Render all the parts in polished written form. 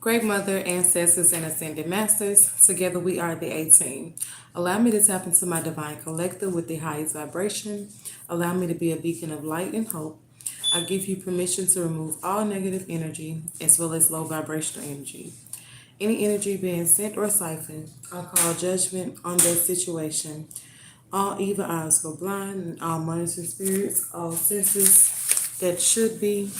Great Mother, Ancestors, and Ascended Masters, together we are the 18. Allow me to tap into my divine collective with the highest vibration. Allow me to be a beacon of light and hope. I give you permission to remove all negative energy as well as low vibrational energy. Any energy being sent or siphoned, I call judgment on that situation. All evil eyes go blind, and all monitoring spirits, all senses that should be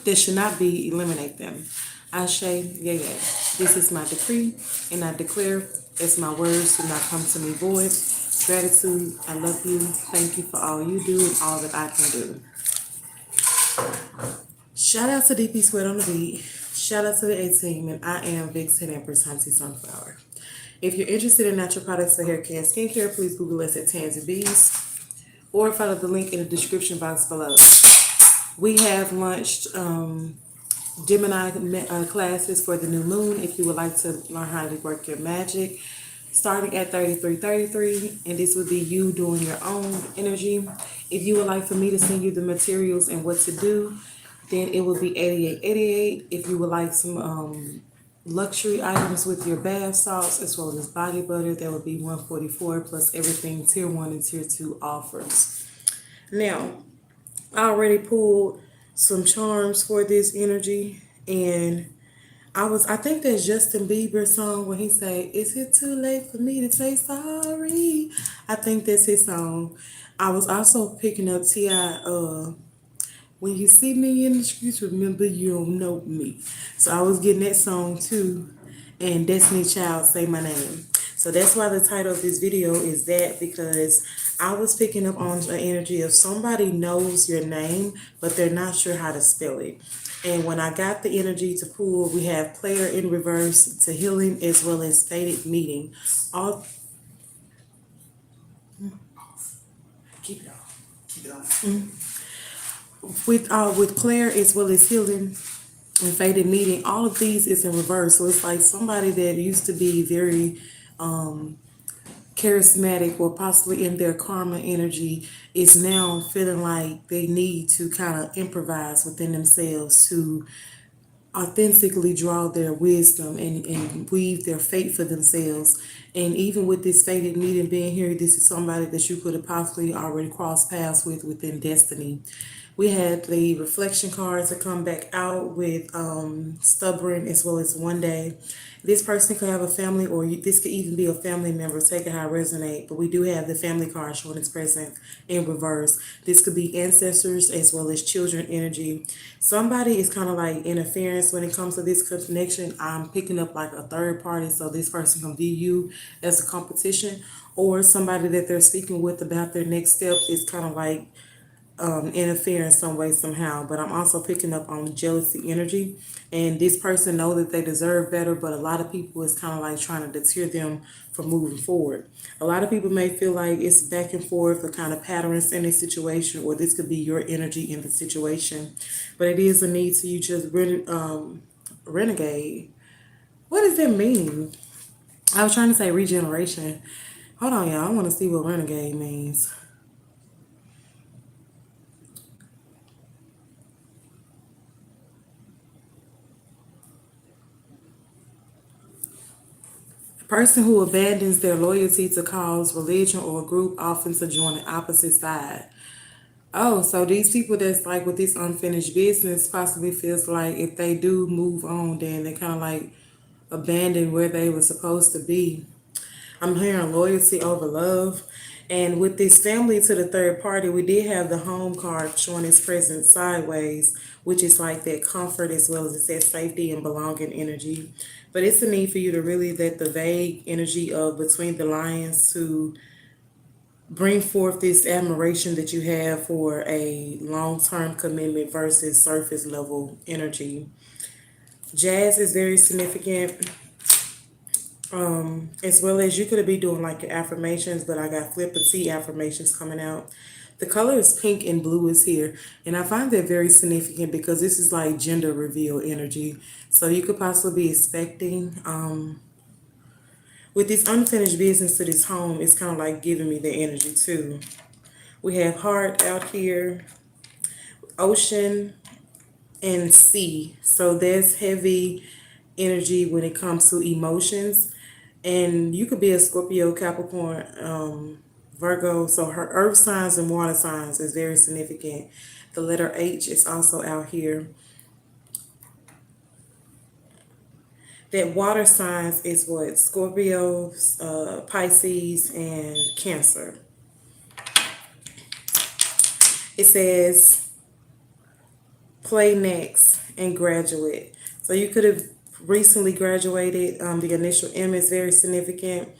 that should not be, eliminate them. Asę YęYę. This is my decree, and I declare as my words do not come to me void. Gratitude, I love you. Thank you for all you do and all that I can do. Shout out to DP Sweat on the Beat. Shout out to the 18, and I am Vixen Empress Hunty Sunflower. If you're interested in natural products for hair care and skincare, please Google us at Tans and Bees or follow the link in the description box below. We have launched Gemini classes for the new moon if you would like to learn how to work your magic, starting at 3333, and this would be you doing your own energy. If you would like for me to send you the materials and what to do, then it would be 8888. If you would like some luxury items with your bath salts as well as body butter, that would be 144 plus everything tier 1 and tier 2 offers. Now, I already pulled some charms for this energy, and I think that's Justin Bieber's song when he say, "Is it too late for me to say sorry?" I think that's his song. I was also picking up T.I. When you see me in the streets, remember you don't know me. So I was getting that song too, and Destiny Child, Say My Name. So that's why the title of this video is that, because I was picking up on the energy of somebody knows your name, but they're not sure how to spell it. And when I got the energy to pull, we have player in reverse to healing as well as fated meeting. All keep it on. Keep it on. With Claire as well as healing and fated meeting, all of these is in reverse. So it's like somebody that used to be very charismatic or possibly in their karma energy is now feeling like they need to kind of improvise within themselves to authentically draw their wisdom and weave their fate for themselves. And even with this fated meeting being here, this is somebody that you could have possibly already crossed paths with within destiny. We had the reflection cards that come back out with stubborn as well as one day. This person could have a family, or this could even be a family member. Take it how it resonate. But we do have the family card showing its present in reverse. This could be ancestors as well as children energy. Somebody is kind of like interference when it comes to this connection. I'm picking up like a third party, so this person can view you as a competition, or somebody that they're speaking with about their next step is kind of like interfere in some way somehow. But I'm also picking up on jealousy energy, and this person know that they deserve better, but a lot of people is kind of like trying to deter them from moving forward. A lot of people may feel like it's back and forth or kind of patterns in a situation, or this could be your energy in the situation, but it is a need to you just renegade. What does that mean? I was trying to say regeneration. Hold on, y'all, I want to see what renegade means. Person who abandons their loyalty to cause, religion, or a group, often to join the opposite side. Oh, so these people that's like with this unfinished business possibly feels like if they do move on, then they kind of like abandon where they were supposed to be. I'm hearing loyalty over love. And with this family to the third party, we did have the home card showing its presence sideways, which is like that comfort as well as it says safety and belonging energy. But it's a need for you to really let the vague energy of between the lines to bring forth this admiration that you have for a long-term commitment versus surface level energy. Jazz is very significant. As well as you could be doing like your affirmations, but I got flippity affirmations coming out. The color is pink and blue is here, and I find that very significant because this is like gender reveal energy. So you could possibly be expecting with this unfinished business to this home. It's kind of like giving me the energy too. We have heart out here, ocean, and sea. So there's heavy energy when it comes to emotions. And you could be a Scorpio, Capricorn, Virgo. So her earth signs and water signs is very significant. The letter H is also out here. That water signs is what? Scorpio, Pisces, and Cancer. It says play next and graduate. So you could have recently graduated. The initial M is very significant.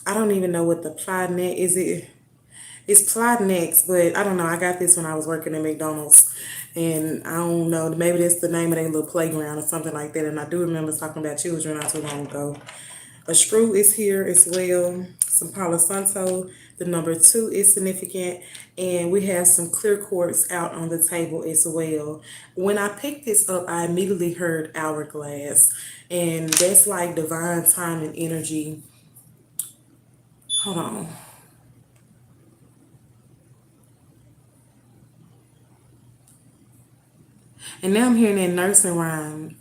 I don't even know what the apply next is. It's plot next, but I don't know. I got this when I was working at McDonald's, and I don't know. Maybe that's the name of their little playground or something like that. And I do remember talking about children not too long ago. A screw is here as well. Some Palo Santo. The number 2 is significant, and we have some clear quartz out on the table as well. When I picked this up, I immediately heard hourglass, and that's like divine time and energy. Hold on. And now I'm hearing that nursing rhyme.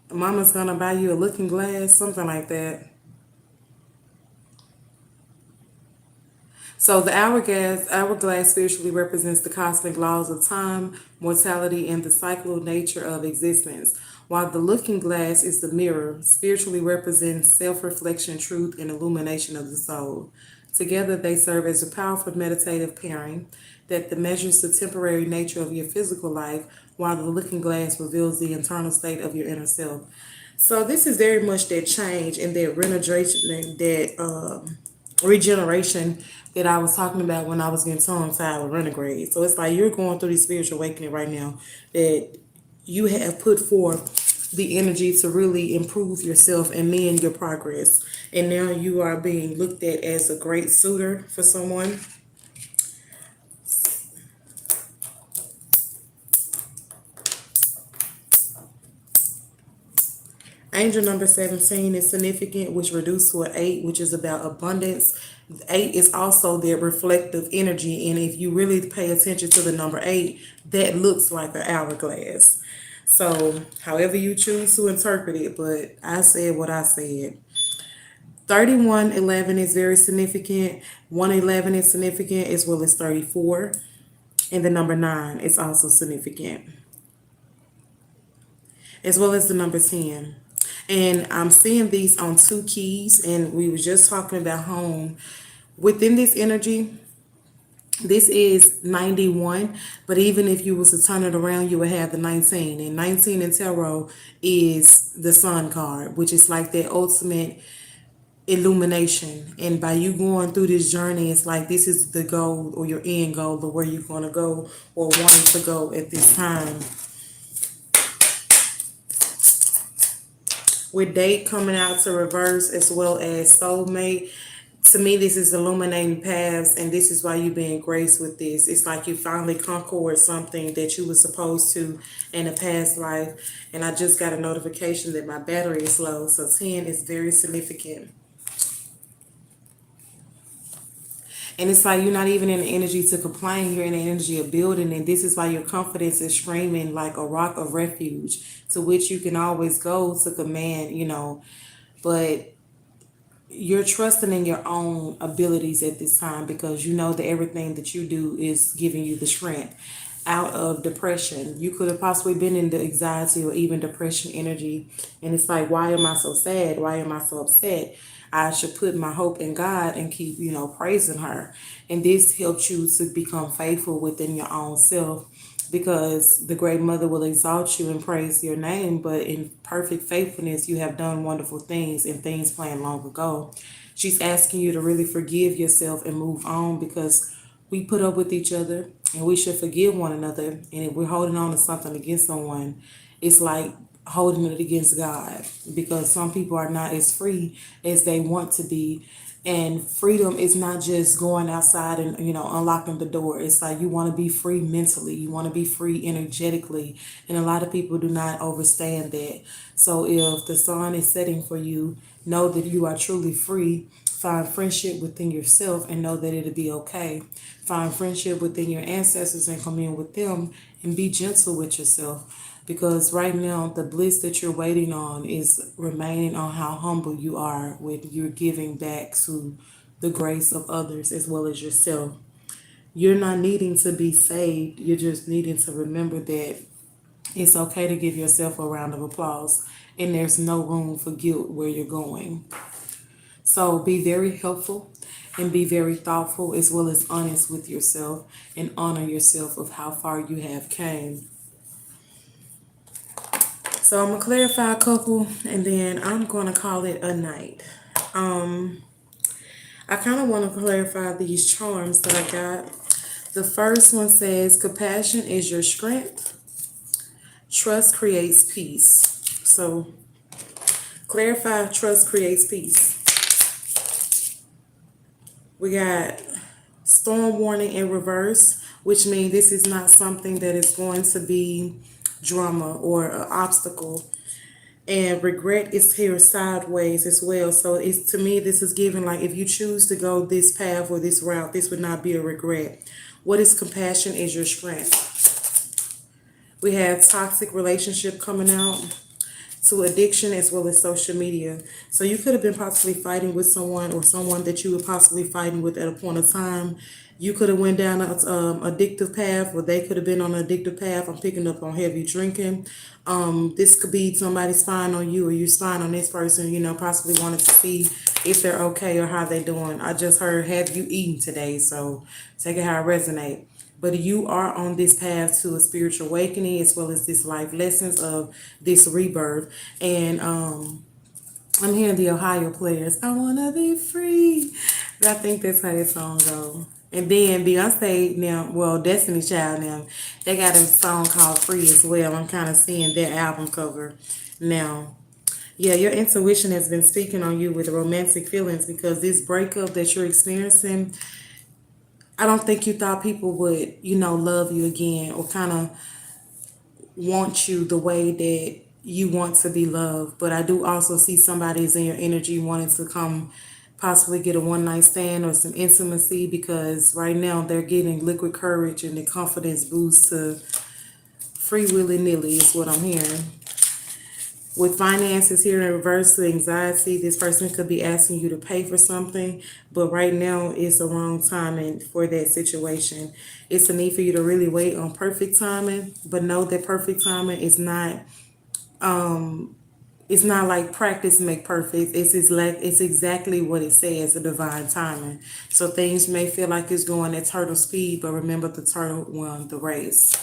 Mama's gonna buy you a looking glass, something like that. So the hourglass spiritually represents the cosmic laws of time, mortality, and the cyclical nature of existence. While the looking glass is the mirror, spiritually represents self-reflection, truth, and illumination of the soul. Together, they serve as a powerful meditative pairing that measures the temporary nature of your physical life, while the looking glass reveals the internal state of your inner self. So this is very much that change and that regeneration, regeneration that I was talking about when I was getting tongue tied with retrograde. So it's like you're going through this spiritual awakening right now that you have put forth the energy to really improve yourself and mend your progress. And now you are being looked at as a great suitor for someone. Angel number 17 is significant, which reduced to an 8, which is about abundance. 8 is also their reflective energy. And if you really pay attention to the number 8, that looks like an hourglass. So, however you choose to interpret it, but I said what I said. 3111 is very significant. 111 is significant, as well as 34. And the number 9 is also significant, as well as the number 10. And I'm seeing these on 2 keys, and we were just talking about home. Within this energy, this is 91, but even if you was to turn it around, you would have the 19. And 19 in tarot is the sun card, which is like the ultimate illumination. And by you going through this journey, it's like this is the goal or your end goal of where you're going to go or wanting to go at this time. With date coming out to reverse as well as soulmate, to me this is illuminating paths, and this is why you're being graced with this. It's like you finally conquered something that you were supposed to in a past life. And I just got a notification that my battery is low, so 10 is very significant. And it's like you're not even in the energy to complain, you're in the energy of building. And this is why your confidence is streaming like a rock of refuge to which you can always go to command. But you're trusting in your own abilities at this time because you know that everything that you do is giving you the strength out of depression. You could have possibly been in the anxiety or even depression energy. And it's like, why am I so sad? Why am I so upset? I should put my hope in God and keep, praising her. And this helps you to become faithful within your own self because the great mother will exalt you and praise your name. But in perfect faithfulness, you have done wonderful things and things planned long ago. She's asking you to really forgive yourself and move on because we put up with each other and we should forgive one another. And if we're holding on to something against someone, it's like holding it against God because some people are not as free as they want to be. And freedom is not just going outside and, unlocking the door. It's like you want to be free mentally. You want to be free energetically. And a lot of people do not understand that. So if the sun is setting for you, know that you are truly free. Find friendship within yourself and know that it'll be okay. Find friendship within your ancestors and commune with them and be gentle with yourself. because right now the bliss that you're waiting on is remaining on how humble you are when you're giving back to the grace of others as well as yourself. You're not needing to be saved, you're just needing to remember that it's okay to give yourself a round of applause, and there's no room for guilt where you're going. So be very helpful and be very thoughtful as well as honest with yourself, and honor yourself of how far you have came. So I'm gonna clarify a couple and then I'm gonna call it a night. I kind of want to clarify these charms that I got. The first one says compassion is your strength. Trust creates peace. So clarify, trust creates peace. We got storm warning in reverse, which means this is not something that is going to be drama or an obstacle. And regret is here sideways as well. So it's, to me, this is given like if you choose to go this path or this route, this would not be a regret. What is compassion is your strength. We have toxic relationship coming out, to addiction as well as social media. So you could have been possibly fighting with someone, or someone that you were possibly fighting with at a point of time. You could have went down an addictive path, or they could have been on an addictive path. I'm picking up on heavy drinking. This could be somebody spying on you, or you spying on this person, you know, possibly wanted to see if they're okay or how they're doing. I just heard, have you eaten today? So take it how it resonates. But you are on this path to a spiritual awakening as well as this life lessons of this rebirth. And I'm hearing the Ohio players, I wanna be free. I think that's how that song goes. And then Beyonce now, well, Destiny Child now, they got a song called Free as well. I'm kind of seeing their album cover now. Yeah, your intuition has been speaking on you with romantic feelings, because this breakup that you're experiencing, I don't think you thought people would, you know, love you again or kind of want you the way that you want to be loved. But I do also see somebody's in your energy wanting to come possibly get a one night stand or some intimacy, because right now they're getting liquid courage and the confidence boost to free willy nilly is what I'm hearing. With finances here in reverse to anxiety, this person could be asking you to pay for something, but right now it's the wrong timing for that situation. It's a need for you to really wait on perfect timing, but know that perfect timing is not it's not like practice make perfect. It's exactly what it says, the divine timing. So things may feel like it's going at turtle speed, but remember the turtle won the race.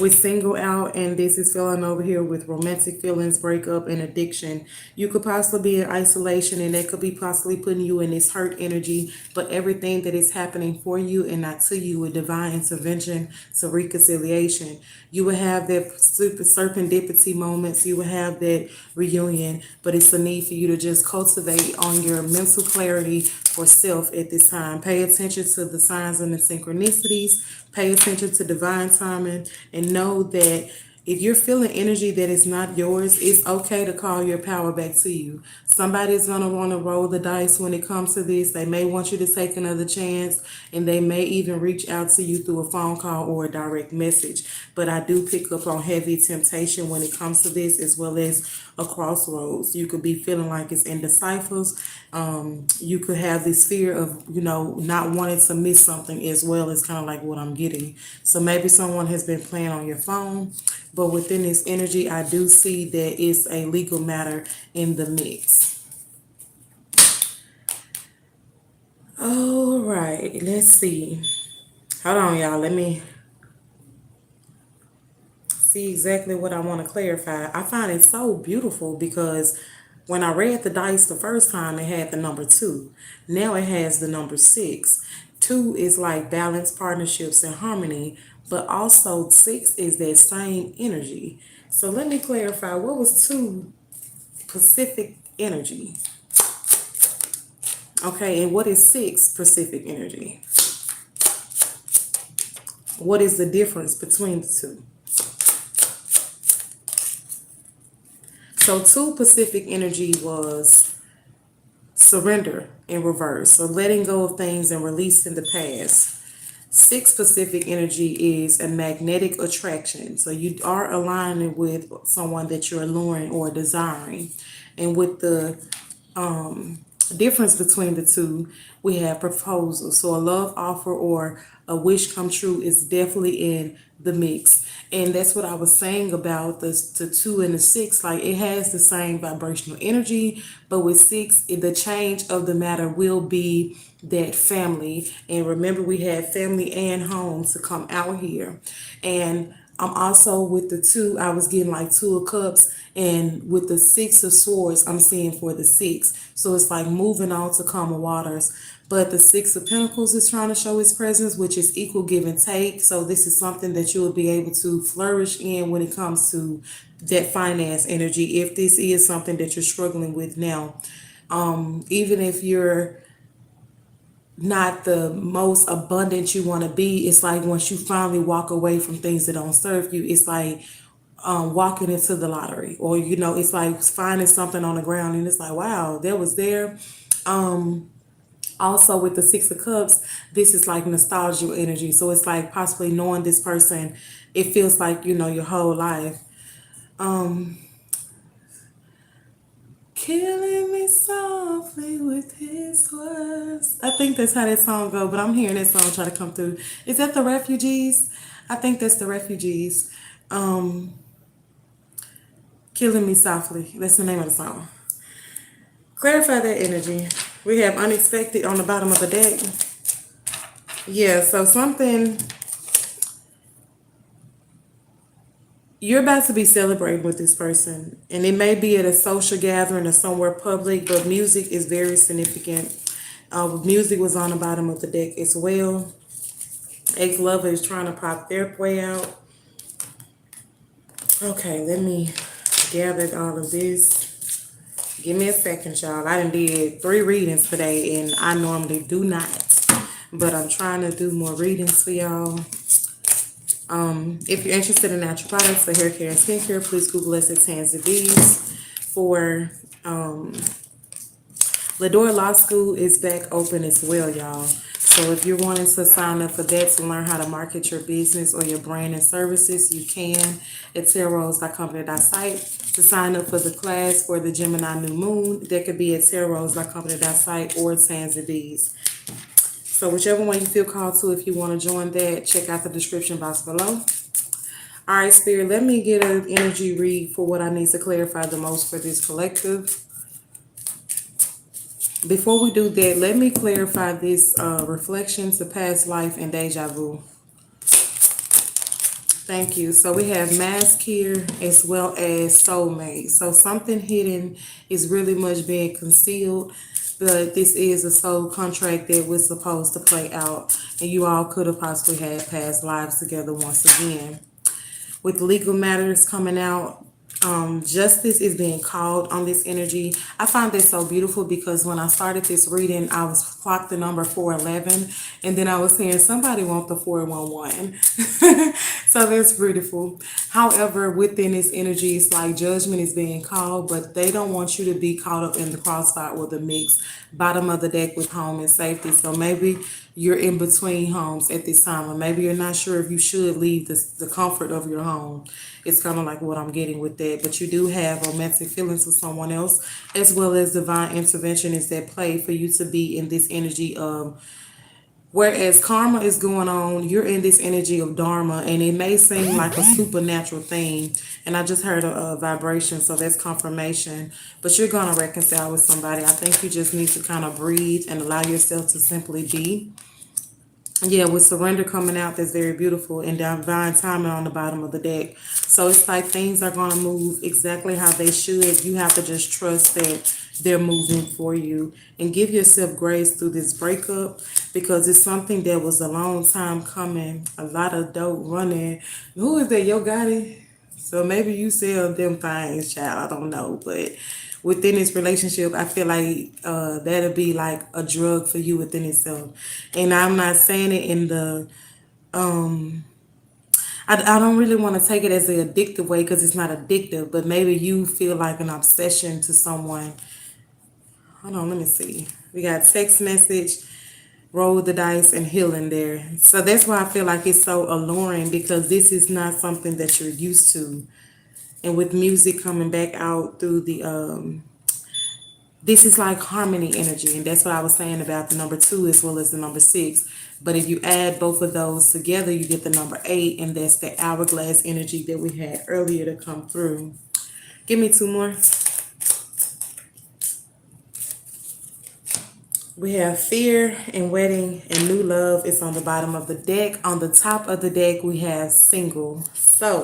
With single out, and this is feeling over here with romantic feelings, breakup, and addiction. You could possibly be in isolation, and that could be possibly putting you in this hurt energy, but everything that is happening for you and not to you with divine intervention to reconciliation. You will have that super serendipity moments, you will have that reunion, but it's a need for you to just cultivate on your mental clarity for self at this time. Pay attention to the signs and the synchronicities. Pay attention to divine timing, and know that if you're feeling energy that is not yours, it's okay to call your power back to you. Somebody's going to want to roll the dice when it comes to this. They may want you to take another chance, and they may even reach out to you through a phone call or a direct message. But I do pick up on heavy temptation when it comes to this, as well as a crossroads. You could be feeling like it's indecipherable. You could have this fear of, you know, not wanting to miss something as well, as kind of like what I'm getting. So maybe someone has been playing on your phone, but within this energy, I do see that it's a legal matter in the mix. All right, let's see. Hold on, y'all. Let me see exactly what I want to clarify. I find it so beautiful because when I read the dice the first time, it had the number 2. Now it has the number 6. 2 is like balance, partnerships, and harmony, but also 6 is that same energy. So let me clarify, what was 2 Pacific energy? Okay, and what is 6 Pacific energy? What is the difference between the two? So 2 Pacific energy was surrender in reverse. So letting go of things and releasing the past. Six Pacific energy is a magnetic attraction. So you are aligning with someone that you're alluring or desiring. And with the difference between the two, we have proposal. So a love offer or a wish come true is definitely in the mix. And that's what I was saying about the two and the six. Like it has the same vibrational energy, but with six, the change of the matter will be that family. And remember, we had family and home to come out here. And I'm also with the two, I was getting like two of cups, and with the six of swords, I'm seeing for the six. So it's like moving on to calmer waters. But the six of pentacles is trying to show its presence, which is equal give and take. So this is something that you will be able to flourish in when it comes to that finance energy. If this is something that you're struggling with now, even if you're not the most abundant you want to be, it's like once you finally walk away from things that don't serve you, it's like walking into the lottery, or it's like finding something on the ground and it's like, wow, that was there. Also with the six of cups, this is like nostalgia energy, so it's like possibly knowing this person, it feels like your whole life. Killing me softly with his words. I think that's how that song go, but I'm hearing that song try to come through. Is that the Refugees? I think that's the Refugees. Killing me softly. That's the name of the song. Clarify that energy. We have unexpected on the bottom of the deck. Yeah, so something, you're about to be celebrating with this person, and it may be at a social gathering or somewhere public, but music is very significant. Music was on the bottom of the deck as well. Ex-lover is trying to pop their way out. Okay, let me gather all of this. Give me a second, y'all. I done did 3 readings today, and I normally do not, but I'm trying to do more readings for y'all. If you're interested in natural products for hair care and skincare, please Google us at Tansy Bees. For Lador Law School is back open as well, y'all. So if you're wanting to sign up for that to learn how to market your business or your brand and services, you can at tarot.company.site. To sign up for the class for the Gemini New Moon, that could be at tarot.company.site or Tansy Bees. So whichever one you feel called to, if you want to join that, check out the description box below. All right, Spirit, let me get an energy read for what I need to clarify the most for this collective. Before we do that, let me clarify this reflection to past life and deja vu. Thank you. So we have mask here as well as soulmate. So something hidden is really much being concealed, but this is a soul contract that was supposed to play out, and you all could have possibly had past lives together once again. With legal matters coming out, justice is being called on this energy. I find that so beautiful because when I started this reading, I was clocked the number 411, and then I was hearing somebody want the 411. So that's beautiful. However, within this energy, it's like judgment is being called, but they don't want you to be caught up in the crossfire or the mix. Bottom of the deck with home and safety. So maybe you're in between homes at this time, or maybe you're not sure if you should leave the comfort of your home. It's kind of like what I'm getting with that. But you do have romantic feelings with someone else, as well as divine intervention is at play for you to be in this energy of, whereas karma is going on, you're in this energy of dharma, and it may seem like a supernatural thing. And I just heard a vibration, so that's confirmation. But you're going to reconcile with somebody. I think you just need to kind of breathe and allow yourself to simply be. Yeah, with surrender coming out, that's very beautiful, and divine timing on the bottom of the deck. So it's like things are going to move exactly how they should. You have to just trust that they're moving for you, and give yourself grace through this breakup, because it's something that was a long time coming. A lot of dope running. Who is that? Yo Gotti? So maybe you sell them things, child. I don't know, but within this relationship, I feel like that'll be like a drug for you within itself. And I'm not saying it in the I don't really want to take it as an addictive way, because it's not addictive, but maybe you feel like an obsession to someone. Hold on, let me see. We got text message. roll the dice and healing there. So that's why I feel like it's so alluring, because this is not something that you're used to. And with music coming back out through the this is like harmony energy, and that's what I was saying about the number 2 as well as the number 6. But if you add both of those together, you get the number 8, and that's the hourglass energy that we had earlier to come through. Give me 2 more. We have fear and wedding and new love. It's on the bottom of the deck. On the top of the deck, we have single. So,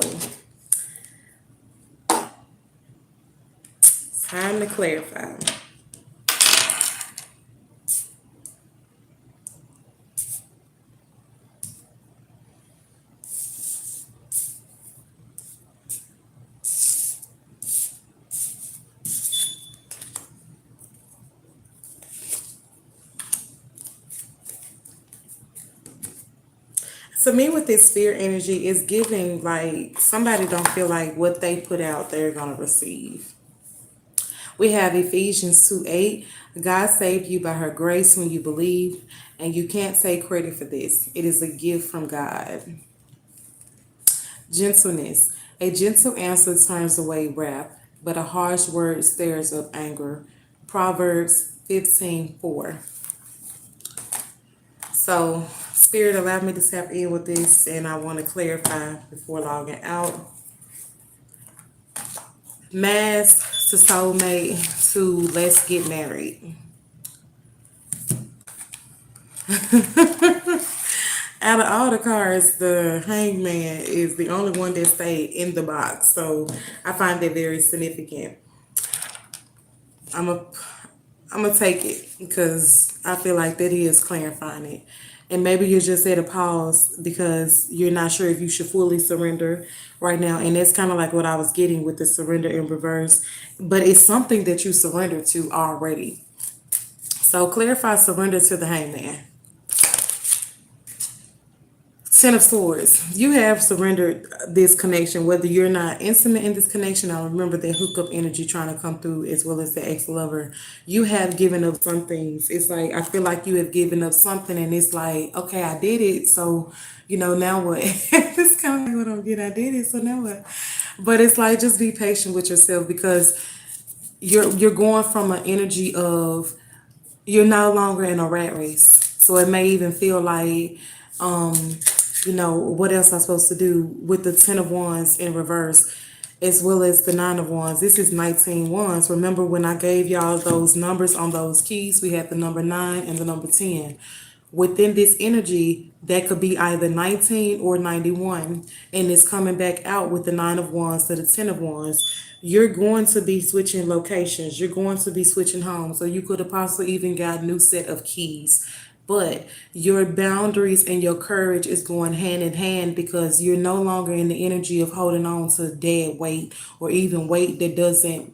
it's time to clarify. To me, with this fear energy, is giving like somebody don't feel like what they put out they're going to receive. We have Ephesians 2:8. God saved you by her grace when you believe, and you can't take credit for this. It is a gift from God. Gentleness. A gentle answer turns away wrath, but a harsh word stirs up anger. Proverbs 15:4. So, Spirit allowed me to tap in with this, and I want to clarify before logging out. Mask to soulmate to let's get married. Out of all the cards, the hangman is the only one that stayed in the box. So I find that very significant. I'm gonna take it because I feel like that is clarifying it. And maybe you're just at a pause because you're not sure if you should fully surrender right now. And that's kind of like what I was getting with the surrender in reverse. But it's something that you surrender to already. So clarify surrender to the hangman. Ten of Swords. You have surrendered this connection, whether you're not intimate in this connection. I remember that hookup energy trying to come through, as well as the ex-lover. You have given up some things. It's like, I feel like you have given up something, and it's like, okay, I did it. So, now what? It's kind of like what I'm getting. I did it. So now what? But it's like, just be patient with yourself, because you're going from an energy of you're no longer in a rat race. So it may even feel like, what else I'm supposed to do with the 10 of Wands in reverse, as well as the 9 of Wands. This is 19 Wands. Remember when I gave y'all those numbers on those keys, we had the number 9 and the number 10. Within this energy, that could be either 19 or 91, and it's coming back out with the 9 of Wands to the 10 of Wands. You're going to be switching locations. You're going to be switching homes. So you could have possibly even got a new set of keys. But your boundaries and your courage is going hand in hand, because you're no longer in the energy of holding on to dead weight, or even weight that doesn't,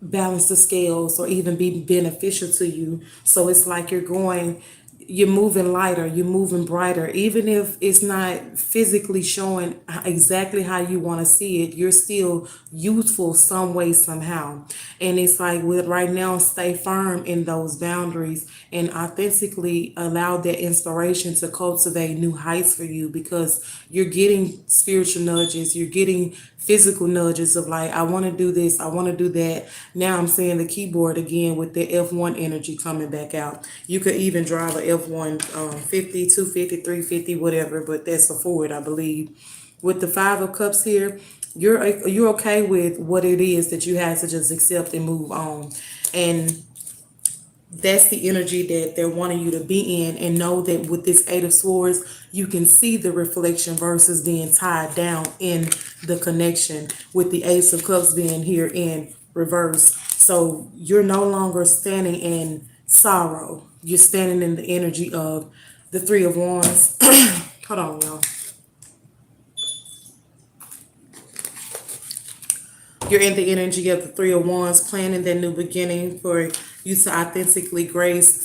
balance the scales or even be beneficial to you. So it's like you're moving lighter, you're moving brighter, even if it's not physically showing exactly how you want to see it. You're still youthful some way, somehow. And it's like, with right now, stay firm in those boundaries and authentically allow that inspiration to cultivate new heights for you, because you're getting spiritual nudges, you're getting physical nudges of like, I want to do this, I want to do that. Now I'm seeing the keyboard again with the F1 energy coming back out. You could even drive a F1 50, 250, 350, whatever, but that's a Ford, I believe. With the 5 of Cups here, you're okay with what it is that you have to just accept and move on. And that's the energy that they're wanting you to be in, and know that with this 8 of Swords, you can see the reflection versus being tied down in the connection, with the Ace of Cups being here in reverse. So you're no longer standing in sorrow. You're standing in the energy of the 3 of Wands. Hold on, y'all. You're in the energy of the 3 of Wands, planning that new beginning for you to authentically grace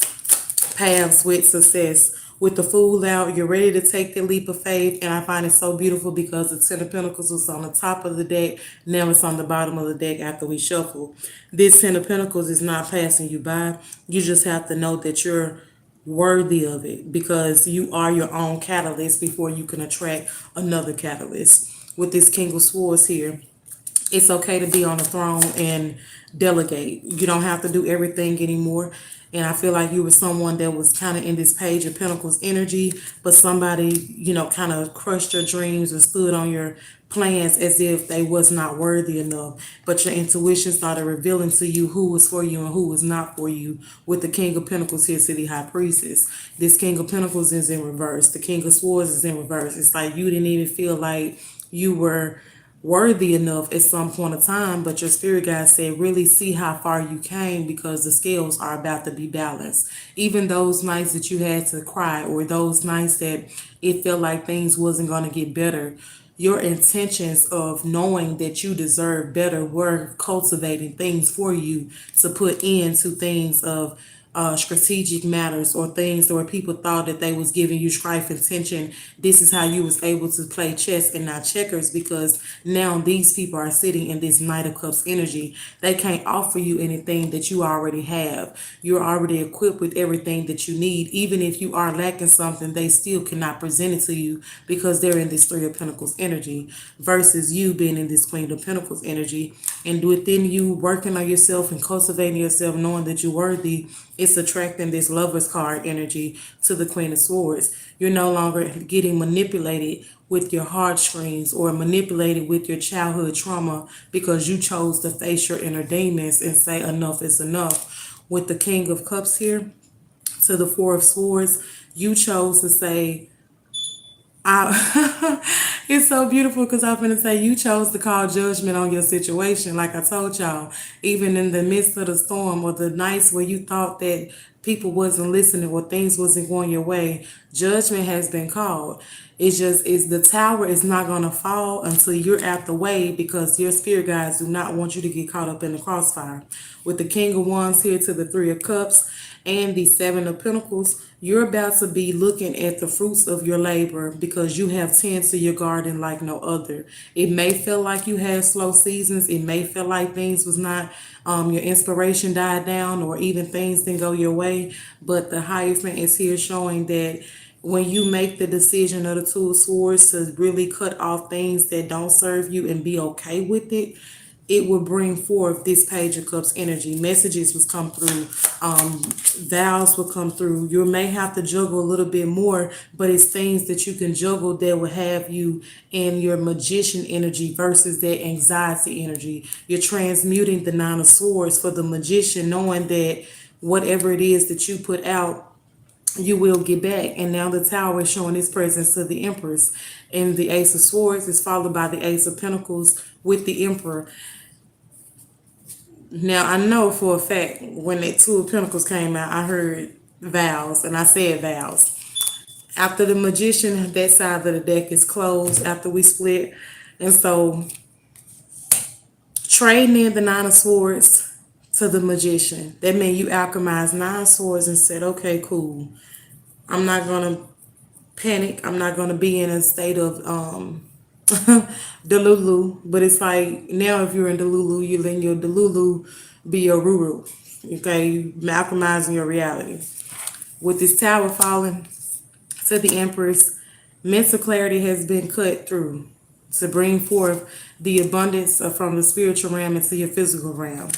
paths with success. With the Fool out, you're ready to take the leap of faith. And I find it so beautiful because the Ten of Pentacles was on the top of the deck. Now it's on the bottom of the deck after we shuffle. This Ten of Pentacles is not passing you by. You just have to know that you're worthy of it because you are your own catalyst before you can attract another catalyst. With this King of Swords here, it's okay to be on the throne and delegate. You don't have to do everything anymore. And I feel like you were someone that was kind of in this Page of Pentacles energy, but somebody, kind of crushed your dreams and stood on your plans as if they was not worthy enough. But your intuition started revealing to you who was for you and who was not for you. With the King of Pentacles here to the High Priestess. This King of Pentacles is in reverse. The King of Swords is in reverse. It's like you didn't even feel like you were worthy enough at some point of time, but your spirit guide said really see how far you came because the scales are about to be balanced. Even those nights that you had to cry or those nights that it felt like things wasn't going to get better, your intentions of knowing that you deserve better were cultivating things for you to put into things of strategic matters or things where people thought that they was giving you strife and tension. This is how you was able to play chess and not checkers because now these people are sitting in this Knight of Cups energy. They can't offer you anything that you already have. You're already equipped with everything that you need. Even if you are lacking something, they still cannot present it to you because they're in this Three of Pentacles energy versus you being in this Queen of Pentacles energy. And within you working on yourself and cultivating yourself, knowing that you're worthy, it's attracting this Lover's card energy to the Queen of Swords. You're no longer getting manipulated with your heartstrings or manipulated with your childhood trauma because you chose to face your inner demons and say enough is enough. With the King of Cups here to the Four of Swords, you chose to say, it's so beautiful because I'm going to say you chose to call judgment on your situation. Like I told y'all, even in the midst of the storm or the nights where you thought that people wasn't listening or things wasn't going your way, judgment has been called. It's just, is the tower is not going to fall until you're out the way because your spirit guides do not want you to get caught up in the crossfire. With the King of Wands here to the Three of Cups and the Seven of Pentacles, you're about to be looking at the fruits of your labor because you have tended to your garden like no other. It may feel like you had slow seasons. It may feel like things was not, your inspiration died down or even things didn't go your way. But the Hierophant is here showing that when you make the decision of the Two of Swords to really cut off things that don't serve you and be okay with it, it will bring forth this Page of Cups energy. Messages will come through. Vows will come through. You may have to juggle a little bit more, but it's things that you can juggle that will have you in your Magician energy versus that anxiety energy. You're transmuting the Nine of Swords for the Magician, knowing that whatever it is that you put out, you will get back. And now the Tower is showing its presence to the Empress. And the Ace of Swords is followed by the Ace of Pentacles with the Emperor. Now, I know for a fact when that Two of Pentacles came out, I heard vows, and I said vows. After the Magician, that side of the deck is closed after we split. And so, trading in the Nine of Swords to the Magician, that means you alchemized Nine Swords and said, okay, cool. I'm not going to panic. I'm not going to be in a state of Delulu, but it's like now if you're in Delulu, you let your Delulu be your Ruru. Okay, you alchemizing your reality. With this Tower falling to the Empress, mental clarity has been cut through to bring forth the abundance from the spiritual realm into your physical realm.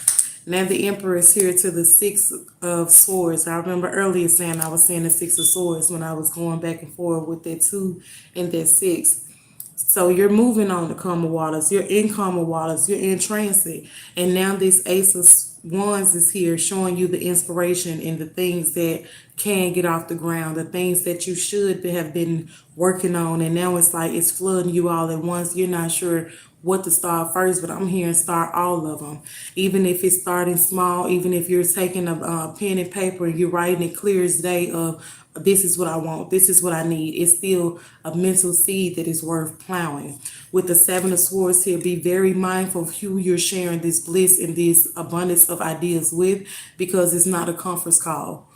Now the Emperor is here to the Six of Swords. I remember earlier saying I was saying the Six of Swords when I was going back and forth with that 2 and that 6. So you're moving on to calmer waters. You're in calmer waters. You're in transit. And now this Ace of Wands is here showing you the inspiration and the things that can get off the ground, the things that you should have been working on. And now it's like it's flooding you all at once. You're not sure what to start first, but I'm hearing start all of them. Even if it's starting small, even if you're taking a pen and paper and you're writing it clear as day of this is what I want, this is what I need. It's still a mental seed that is worth plowing. With the Seven of Swords here, be very mindful of who you're sharing this bliss and this abundance of ideas with because it's not a conference call.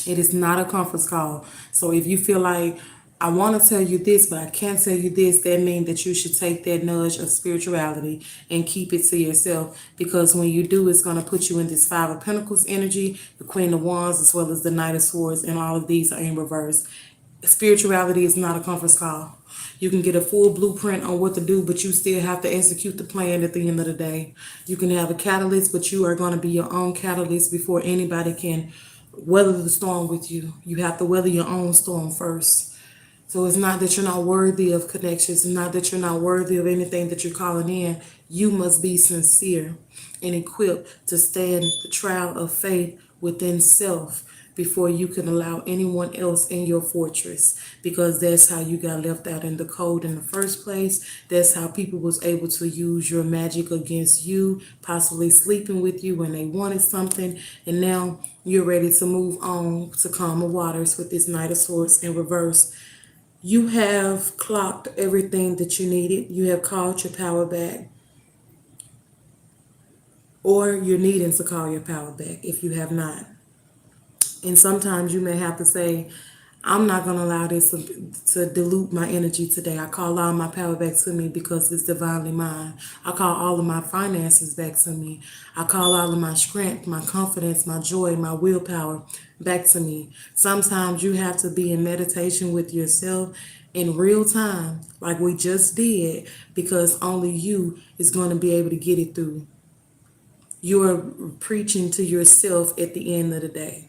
It is not a conference call. So if you feel like I want to tell you this, but I can't tell you this, that means that you should take that nudge of spirituality and keep it to yourself. Because when you do, it's going to put you in this Five of Pentacles energy, the Queen of Wands, as well as the Knight of Swords, and all of these are in reverse. Spirituality is not a conference call. You can get a full blueprint on what to do, but you still have to execute the plan at the end of the day. You can have a catalyst, but you are going to be your own catalyst before anybody can weather the storm with you. You have to weather your own storm first. So it's not that you're not worthy of connections. It's not that you're not worthy of anything that you're calling in. You must be sincere and equipped to stand the trial of faith within self before you can allow anyone else in your fortress, because that's how you got left out in the cold in the first place. That's how people was able to use your magic against you, possibly sleeping with you when they wanted something, and now you're ready to move on to calmer waters with this Knight of Swords in reverse. You have clocked everything that you needed. You have called your power back, or you're needing to call your power back if you have not. And sometimes you may have to say, I'm not going to allow this to dilute my energy today. I call all my power back to me because it's divinely mine. I call all of my finances back to me. I call all of my strength, my confidence, my joy, my willpower back to me. Sometimes you have to be in meditation with yourself in real time, like we just did, because only you is going to be able to get it through. You are preaching to yourself at the end of the day.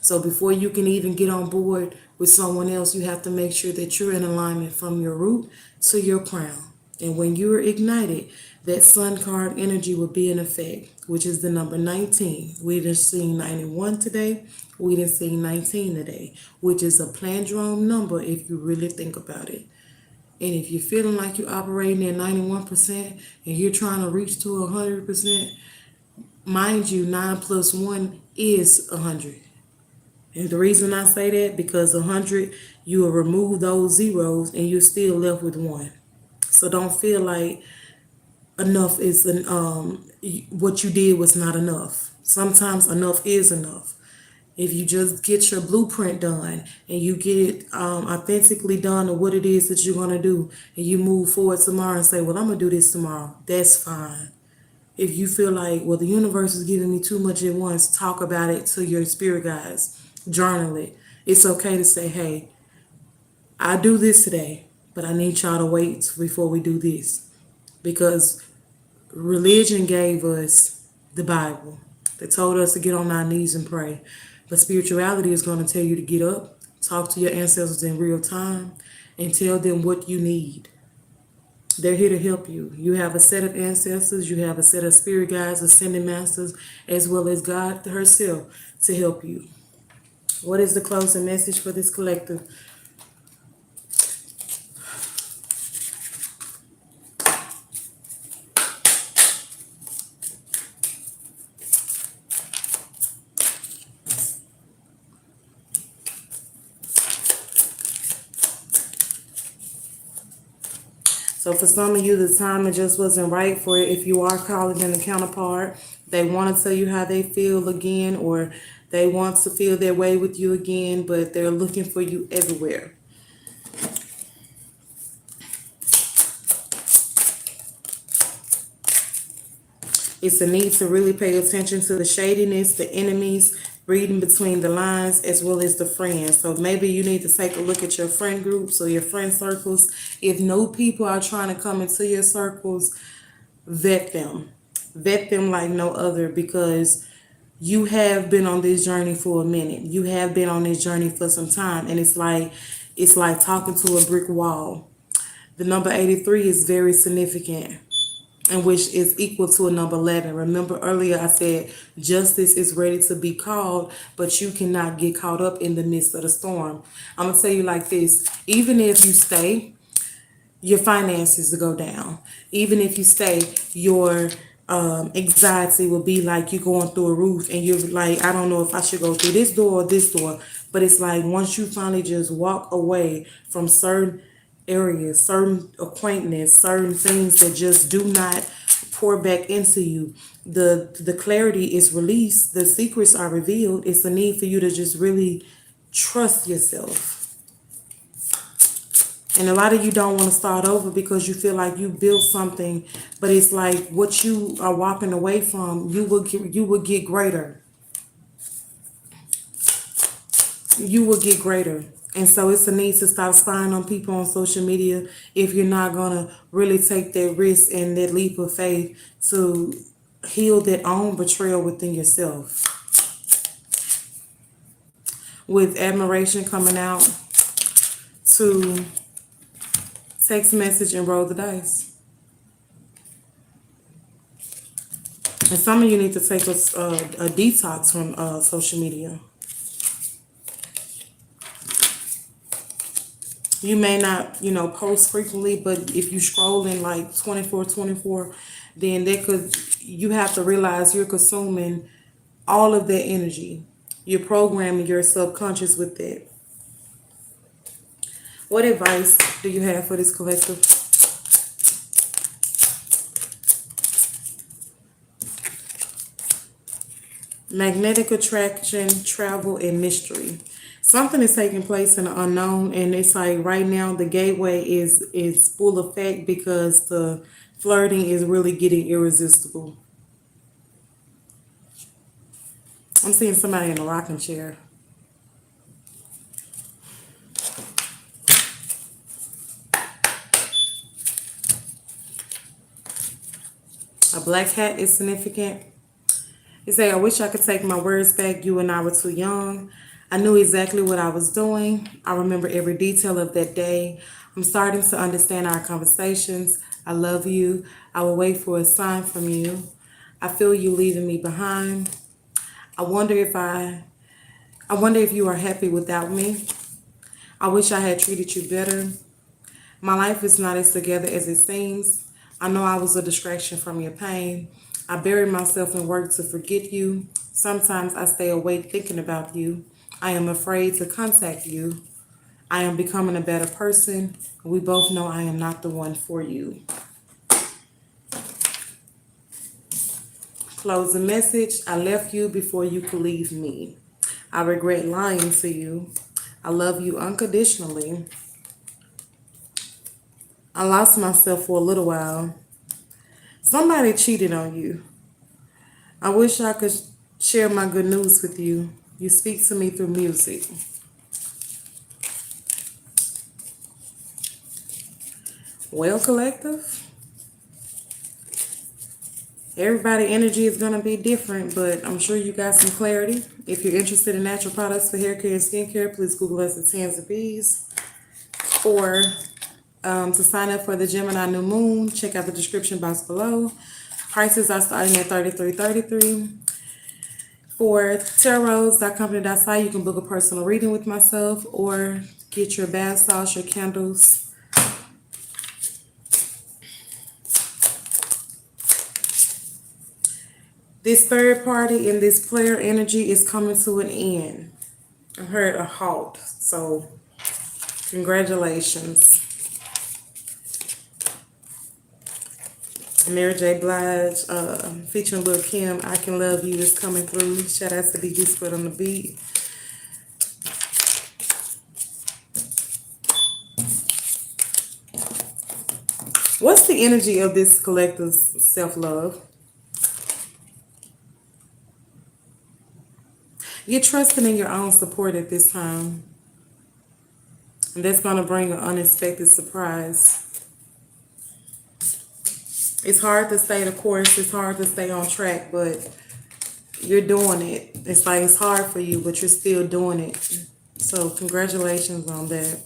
So before you can even get on board with someone else, you have to make sure that you're in alignment from your root to your crown. And when you're ignited, that sun card energy will be in effect, which is the number 19. We just seen 91 today. We didn't see 19 today, which is a plandrome number if you really think about it. And if you're feeling like you're operating at 91% and you're trying to reach to 100%, mind you, 9 plus 1 is 100. And the reason I say that, because 100, you will remove those zeros and you're still left with 1. So don't feel like enough is what you did was not enough. Sometimes enough is enough. If you just get your blueprint done and you get it authentically done to what it is that you're going to do, and you move forward tomorrow and say, well, I'm going to do this tomorrow, that's fine. If you feel like, well, the universe is giving me too much at once, talk about it to your spirit guides. Journal it. It's okay to say, hey, I do this today, but I need y'all to wait before we do this. Because religion gave us the Bible. They told us to get on our knees and pray. But spirituality is going to tell you to get up, talk to your ancestors in real time, and tell them what you need. They're here to help you. You have a set of ancestors, you have a set of spirit guides, ascended masters, as well as God herself to help you. What is the closing message for this collective? So for some of you, the timing just wasn't right for it. If you are calling in a counterpart, they want to tell you how they feel again, or they want to feel their way with you again, but they're looking for you everywhere. It's a need to really pay attention to the shadiness, the enemies, reading between the lines, as well as the friends. So maybe you need to take a look at your friend groups or your friend circles. If no people are trying to come into your circles, vet them. Vet them like no other, because you have been on this journey for a minute. You have been on this journey for some time, and it's like talking to a brick wall. The number 83 is very significant, and which is equal to a number 11. Remember earlier I said justice is ready to be called, but you cannot get caught up in the midst of the storm. I'm going to tell you like this. Even if you stay, your finances will go down. Even if you stay, your anxiety will be like you're going through a roof and you're like, I don't know if I should go through this door or this door. But it's like once you finally just walk away from certain areas, certain acquaintance, certain things that just do not pour back into you. The clarity is released. The secrets are revealed. It's a need for you to just really trust yourself. And a lot of you don't want to start over because you feel like you built something, but it's like what you are walking away from, you will get greater. You will get greater. And so it's a need to stop spying on people on social media if you're not going to really take that risk and that leap of faith to heal that own betrayal within yourself. With admiration coming out, to text message and roll the dice. And some of you need to take a detox from social media. You may not, post frequently, but if you scrolling like 24/24, then you have to realize you're consuming all of that energy. You're programming your subconscious with that. What advice do you have for this collective? Magnetic attraction, travel, and mystery. Something is taking place in the unknown, and it's like right now the gateway is full effect because the flirting is really getting irresistible. I'm seeing somebody in a rocking chair. A black hat is significant. It say, I wish I could take my words back. You and I were too young. I knew exactly what I was doing. I remember every detail of that day. I'm starting to understand our conversations. I love you. I will wait for a sign from you. I feel you leaving me behind. I wonder if you are happy without me. I wish I had treated you better. My life is not as together as it seems. I know I was a distraction from your pain. I buried myself in work to forget you. Sometimes I stay awake thinking about you. I am afraid to contact you. I am becoming a better person. We both know I am not the one for you. Closing message. I left you before you could leave me. I regret lying to you. I love you unconditionally. I lost myself for a little while. Somebody cheated on you. I wish I could share my good news with you. You speak to me through music. Well, collective, everybody energy is going to be different, but I'm sure you got some clarity. If you're interested in natural products for hair care and skincare, please Google us at Tans of Bees. Or to sign up for the Gemini New Moon, check out the description box below. Prices are starting at $33.33. For tarots.company.site, you can book a personal reading with myself or get your bath salts, your candles. This third party in this player energy is coming to an end. I heard a halt, so congratulations. Mary J. Blige featuring Lil' Kim, I Can Love You is coming through. Shout out to DJ Split on the beat. What's the energy of this collective's self-love? You're trusting in your own support at this time. And that's going to bring an unexpected surprise. It's hard to stay the course. It's hard to stay on track, but you're doing it. It's like it's hard for you, but you're still doing it. So congratulations on that.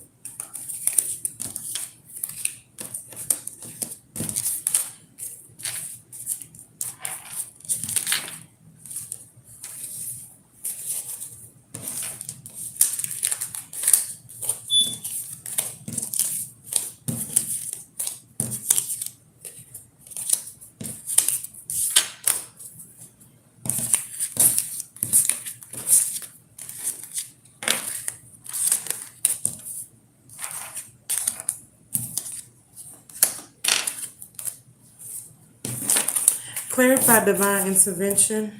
Clarify divine intervention.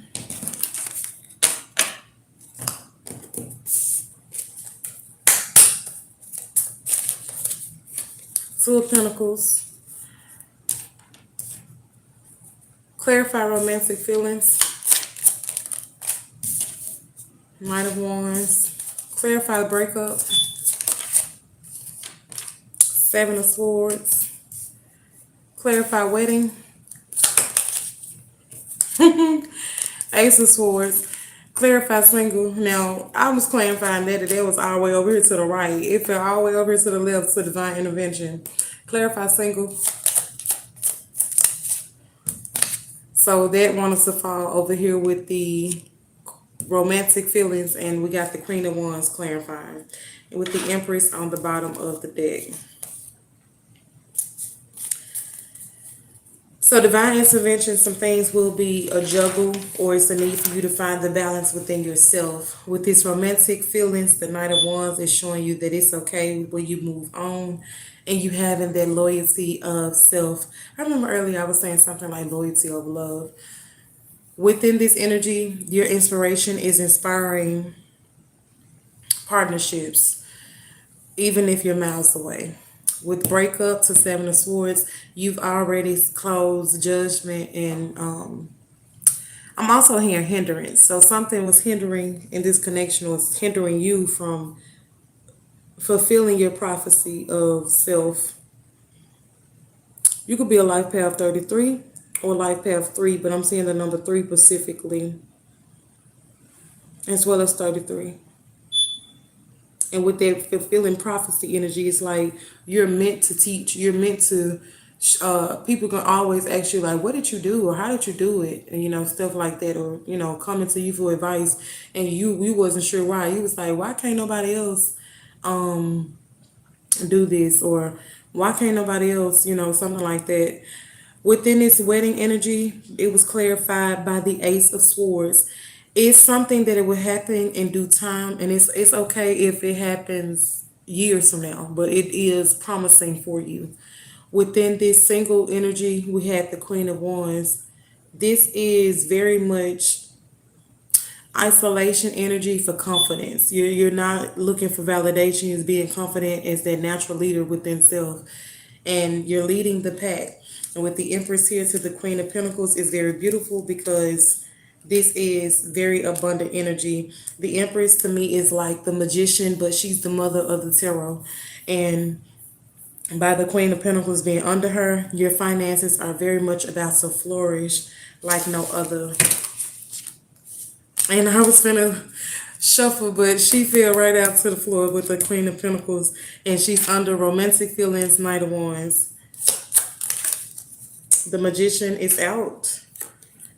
Two of Pentacles. Clarify romantic feelings. Knight of Wands. Clarify breakup. Seven of Swords. Clarify wedding. Ace of Swords. Clarify single. Now, I was clarifying that was all the way over here to the right. It fell all the way over here to the left to divine intervention. Clarify single. So that wanted to fall over here with the romantic feelings, and we got the Queen of Wands clarifying with the Empress on the bottom of the deck. So divine intervention, some things will be a juggle, or it's a need for you to find the balance within yourself. With this romantic feelings, the Knight of Wands is showing you that it's okay when you move on and you having that loyalty of self. I remember earlier I was saying something like loyalty of love. Within this energy, your inspiration is inspiring partnerships, even if you're miles away. With breakup to Seven of Swords, you've already closed judgment, and I'm also hearing hindrance. So something was hindering in this connection, was hindering you from fulfilling your prophecy of self. You could be a life path 33 or life path 3, but I'm seeing the number 3 specifically, as well as 33. And with that fulfilling prophecy energy, it's like you're meant to teach. You're meant to, people can always ask you, like, what did you do? Or how did you do it? And, stuff like that. Or, coming to you for advice. And you wasn't sure why. You was like, why can't nobody else do this? Or why can't nobody else, something like that. Within this wedding energy, it was clarified by the Ace of Swords. It's something that it will happen in due time, and it's okay if it happens years from now, but it is promising for you. Within this single energy, we had the Queen of Wands. This is very much isolation energy for confidence. You're not looking for validation. You're being confident as that natural leader within self, and you're leading the pack. And with the Empress here to the Queen of Pentacles is very beautiful, because this is very abundant energy. The Empress to me is like the magician, but she's the mother of the tarot. And by the Queen of Pentacles being under her, your finances are very much about to flourish like no other. And I was finna shuffle, but she fell right out to the floor with the Queen of Pentacles, and she's under romantic feelings, Knight of Wands. The magician is out.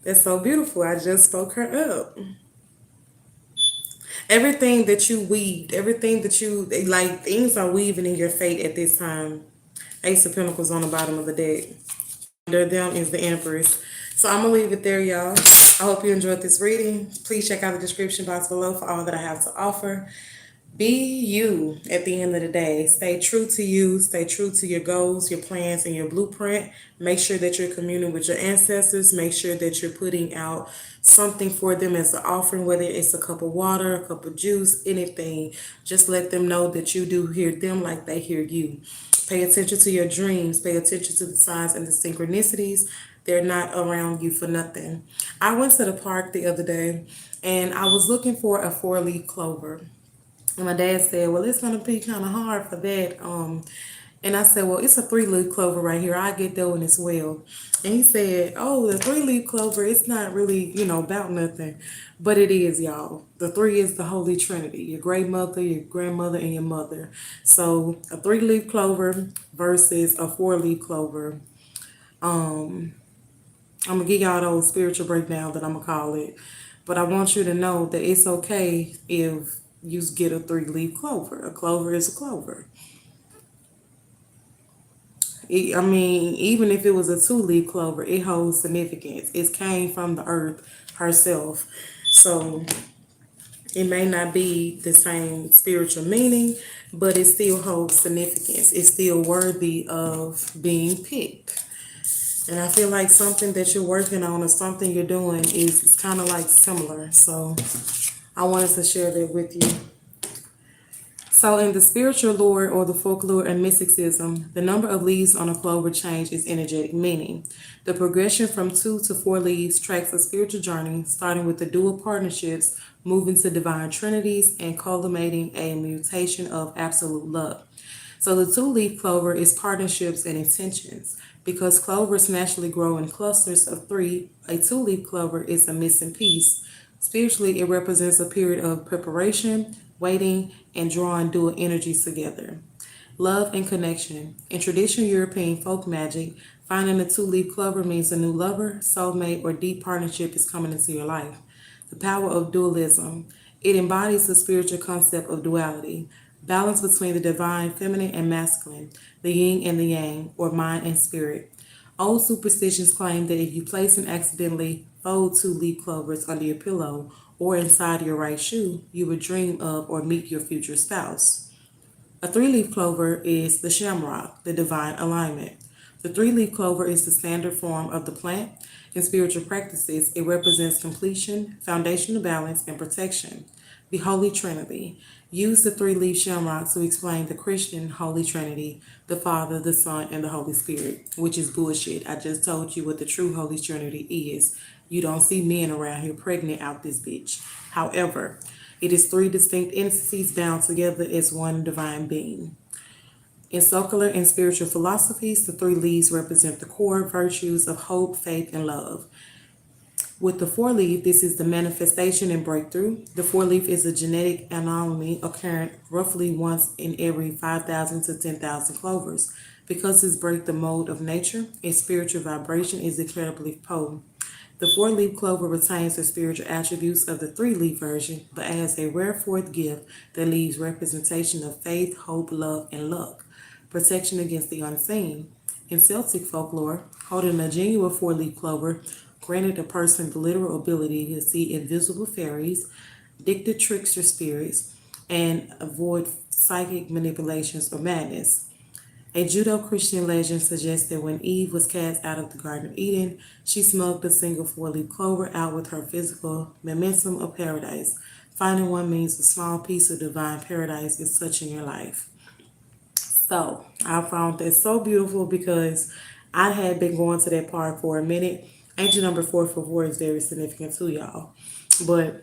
That's so beautiful. I just spoke her up. Everything that you weaved, everything that you, like, things are weaving in your fate at this time. Ace of Pentacles on the bottom of the deck. Under them is the Empress. So I'm going to leave it there, y'all. I hope you enjoyed this reading. Please check out the description box below for all that I have to offer. Be you at the end of the day. Stay true to you. Stay true to your goals, your plans, and your blueprint. Make sure that you're communing with your ancestors. Make sure that you're putting out something for them as an offering, whether it's a cup of water, a cup of juice, anything. Just let them know that you do hear them like they hear you. Pay attention to your dreams. Pay attention to the signs and the synchronicities. They're not around you for nothing. I went to the park the other day, and I was looking for a 4-leaf clover. And my dad said, well, it's going to be kind of hard for that. And I said, well, it's a 3-leaf clover right here. I'll get that one as well. And he said, oh, the 3-leaf clover, it's not really, about nothing. But it is, y'all. The 3 is the Holy Trinity, your great mother, your grandmother, and your mother. So a 3-leaf clover versus a 4-leaf clover. I'm going to give y'all those spiritual breakdown that I'm going to call it. But I want you to know that it's okay if you get a 3-leaf clover. A clover is a clover. Even if it was a 2-leaf clover, it holds significance. It came from the earth herself. So it may not be the same spiritual meaning, but it still holds significance. It's still worthy of being picked. And I feel like something that you're working on or something you're doing is kind of like similar. So I wanted to share that with you. So in the spiritual lore or the folklore and mysticism, the number of leaves on a clover change is energetic meaning. The progression from 2 to 4 leaves tracks a spiritual journey, starting with the dual partnerships, moving to divine trinities, and culminating a mutation of absolute love. So the 2 leaf clover is partnerships and intentions. Because clovers naturally grow in clusters of 3, a 2 leaf clover is a missing piece. Spiritually, it represents a period of preparation, waiting, and drawing dual energies together. Love and connection. In traditional European folk magic, finding a 2 leaf clover means a new lover, soulmate, or deep partnership is coming into your life. The power of dualism. It embodies the spiritual concept of duality, balance between the divine feminine and masculine, the yin and the yang, or mind and spirit. Old superstitions claim that if you place and accidentally fold 2 leaf clovers under your pillow or inside your right shoe, you would dream of or meet your future spouse. A 3 leaf clover is the shamrock, the divine alignment. The 3 leaf clover is the standard form of the plant. In spiritual practices, it represents completion, foundational balance, and protection. The Holy Trinity. Use the 3 leaf shamrock to explain the Christian Holy Trinity, the Father, the Son, and the Holy Spirit, which is bullshit. I just told you what the true Holy Trinity is. You don't see men around here pregnant out this bitch. However, it is 3 distinct entities bound together as one divine being. In secular and spiritual philosophies, the 3 leaves represent the core virtues of hope, faith, and love. With the 4 leaf, this is the manifestation and breakthrough. The 4 leaf is a genetic anomaly occurring roughly once in every 5,000 to 10,000 clovers. Because this breaks the mold of nature, its spiritual vibration is incredibly potent. The 4 leaf clover retains the spiritual attributes of the 3 leaf version, but adds a rare fourth gift that leaves representation of faith, hope, love, and luck. Protection against the unseen. In Celtic folklore, holding a genuine 4 leaf clover granted a person the literal ability to see invisible fairies, addicted trickster spirits, and avoid psychic manipulations or madness. A Judeo-Christian legend suggests that when Eve was cast out of the Garden of Eden, she smoked a single 4 leaf clover out with her physical momentum of paradise. Finding one means a small piece of divine paradise is touching your life. So I found that so beautiful because I had been going to that park for a minute. Angel number 444 is very significant too, y'all. But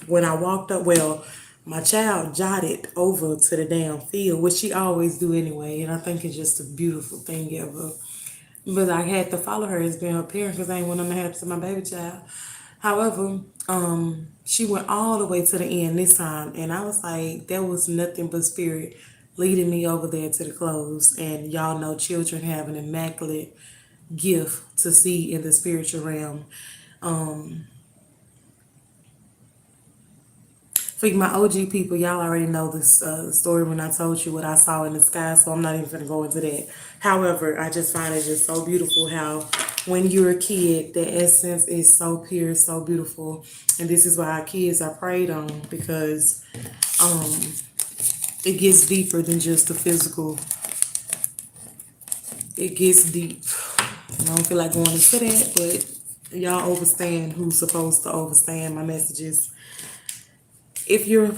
when I walked up, well, my child jotted over to the damn field, which she always do anyway, and I think it's just a beautiful thing ever. But I had to follow her as being her parent because I ain't want nothing to happen to my baby child. However, she went all the way to the end this time, and I was like, there was nothing but spirit leading me over there to the close. And y'all know children have an immaculate gift to see in the spiritual realm. For my OG people, y'all already know this story when I told you what I saw in the sky, so I'm not even going to go into that. However, I just find it just so beautiful how when you're a kid, the essence is so pure, so beautiful. And this is why our kids are preyed on because it gets deeper than just the physical. It gets deep. I don't feel like going into that, but y'all understand who's supposed to understand my messages. If you're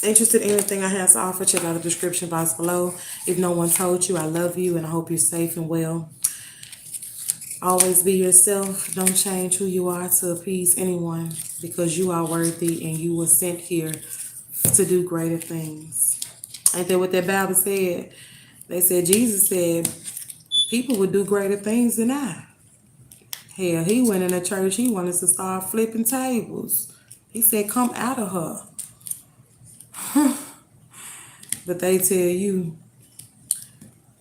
interested in anything I have to offer, check out the description box below. If no one told you, I love you and I hope you're safe and well. Always be yourself. Don't change who you are to appease anyone because you are worthy and you were sent here to do greater things. Ain't that what that Bible said? They said, Jesus said, people would do greater things than I. Hell, he went in a church, he wanted to start flipping tables. He said, come out of her. But they tell you,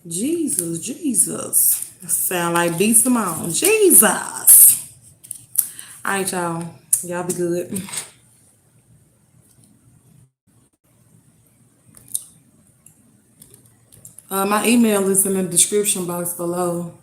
Jesus, Jesus. Sound like B. Simone. Jesus. All right, y'all. Y'all be good. My email is in the description box below.